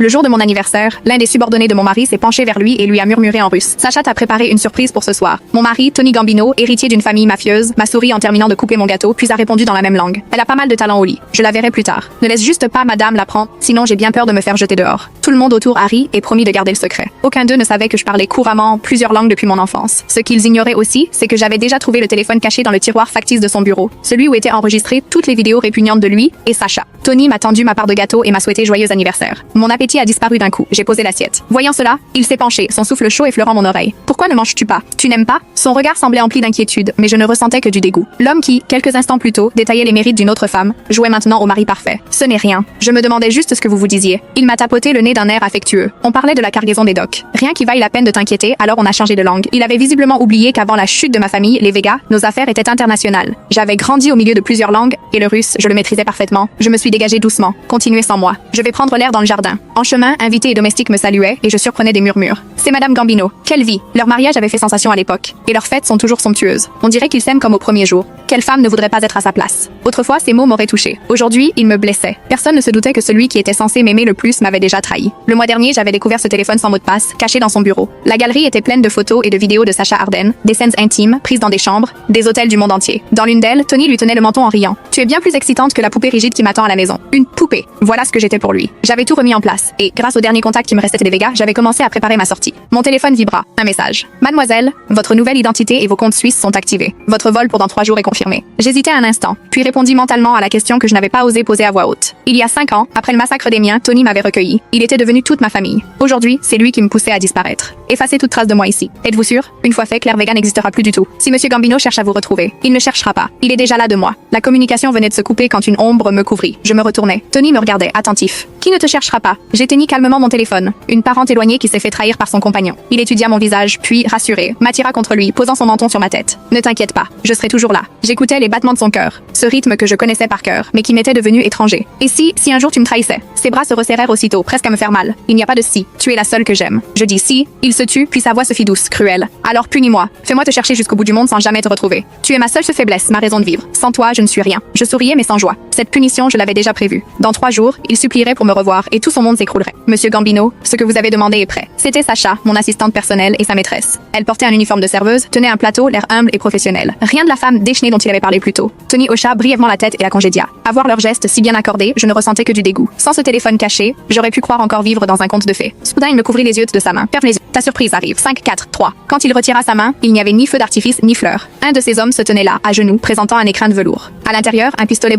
Le jour de mon anniversaire, l'un des subordonnés de mon mari s'est penché vers lui et lui a murmuré en russe. Sacha t'a préparé une surprise pour ce soir. Mon mari, Tony Gambino, héritier d'une famille mafieuse, m'a souri en terminant de couper mon gâteau, puis a répondu dans la même langue. Elle a pas mal de talent au lit. Je la verrai plus tard. Ne laisse juste pas madame la prendre, sinon j'ai bien peur de me faire jeter dehors. Tout le monde autour a ri et promis de garder le secret. Aucun d'eux ne savait que je parlais couramment plusieurs langues depuis mon enfance. Ce qu'ils ignoraient aussi, c'est que j'avais déjà trouvé le téléphone caché dans le tiroir factice de son bureau, celui où étaient enregistrées toutes les vidéos répugnantes de lui et Sacha. Tony m'a tendu ma part de gâteau et m'a souhaité joyeux anniversaire. Mon appétit a disparu d'un coup. J'ai posé l'assiette. Voyant cela, il s'est penché, son souffle chaud effleurant mon oreille. Pourquoi ne manges-tu pas? Tu n'aimes pas? Son regard semblait empli d'inquiétude, mais je ne ressentais que du dégoût. L'homme qui, quelques instants plus tôt, détaillait les mérites d'une autre femme, jouait maintenant au mari parfait. Ce n'est rien. Je me demandais juste ce que vous vous disiez. Il m'a tapoté le nez d'un air affectueux. On parlait de la cargaison des docks. Rien qui vaille la peine de t'inquiéter, alors on a changé de langue. Il avait visiblement oublié qu'avant la chute de ma famille, les Végas, nos affaires étaient internationales. J'avais grandi au milieu de plusieurs langues, et le russe, je le maîtrisais parfaitement. Je me suis dégagée doucement. Continuez sans moi. Je vais prendre l'air dans le jardin. En chemin, invités et domestiques me saluaient, et je surprenais des murmures. C'est Madame Gambino. Quelle vie! Leur mariage avait fait sensation à l'époque. Et leurs fêtes sont toujours somptueuses. On dirait qu'ils s'aiment comme au premier jour. Quelle femme ne voudrait pas être à sa place? Autrefois, ces mots m'auraient touché. Aujourd'hui, ils me blessaient. Personne ne se doutait que celui qui était censé m'aimer le plus m'avait déjà trahi. Le mois dernier, j'avais découvert ce téléphone sans mot de passe, caché dans son bureau. La galerie était pleine de photos et de vidéos de Sacha Arden, des scènes intimes, prises dans des chambres, des hôtels du monde entier. Dans l'une d'elles, Tony lui tenait le menton en riant. Tu es bien plus excitante que la poupée rigide qui m'attend à la maison. Une poupée. Voilà ce que j'étais pour lui. J'avais tout remis en place, et grâce au dernier contact qui me restait des Végas, j'avais commencé à préparer ma sortie. Mon téléphone vibra. Un message. Mademoiselle, votre nouvelle identité et vos comptes suisses sont activés. Votre vol pour dans 3 jours est confirmé. J'hésitais un instant, puis répondis mentalement à la question que je n'avais pas osé poser à voix haute. Il y a 5 ans, après le massacre des miens, Tony m'avait recueilli. Il était devenu toute ma famille. Aujourd'hui, c'est lui qui me poussait à disparaître. Effacez toute trace de moi ici. Êtes-vous sûr? Une fois fait, Claire Vega n'existera plus du tout. Si Monsieur Gambino cherche à vous retrouver, il ne cherchera pas. Il est déjà là de moi. La communication venait de se couper quand une ombre me couvrit. Je me retournai. Tony me regardait, attentif. Qui ne te cherchera pas? J'éteignis calmement mon téléphone. Une parente éloignée qui s'est fait trahir par son compagnon. Il étudia mon visage, puis, rassuré, m'attira contre lui, posant son menton sur ma tête. Ne t'inquiète pas, je serai toujours là. J'écoutais les battements de son cœur, ce rythme que je connaissais par cœur, mais qui m'était devenu étranger. Et si un jour tu me trahissais? Ses bras se resserrèrent aussitôt, presque à me faire mal. Il n'y a pas de si. Tu es la seule que j'aime. Je dis si. Il se tut, puis sa voix se fit douce, cruelle. Alors punis-moi. Fais-moi te chercher jusqu'au bout du monde sans jamais te retrouver. Tu es ma seule faiblesse, ma raison de vivre. Sans toi, je ne suis rien. Je souriais mais sans joie. Cette punition, je l'avais déjà prévue. Dans 3 jours, il supplierait pour me revoir et tout son monde s'écroulerait. Monsieur Gambino, ce que vous avez demandé est prêt. C'était Sacha, mon assistante personnelle et sa maîtresse. Elle portait un uniforme de serveuse, tenait un plateau, l'air humble et professionnel. Rien de la femme déchaînée dont il avait parlé plus tôt. Tony hocha brièvement la tête et la congédia. À voir leurs gestes si bien accordés, je ne ressentais que du dégoût. Sans ce téléphone caché, j'aurais pu croire encore vivre dans un conte de fées. Soudain, il me couvrit les yeux de sa main. Ferme les yeux. Ta surprise arrive. 5, 4, 3. Quand il retira sa main, il n'y avait ni feu d'artifice ni fleurs. Un de ces hommes se tenait là, à genoux, présentant un écrin de velours. À l'intérieur, un pistolet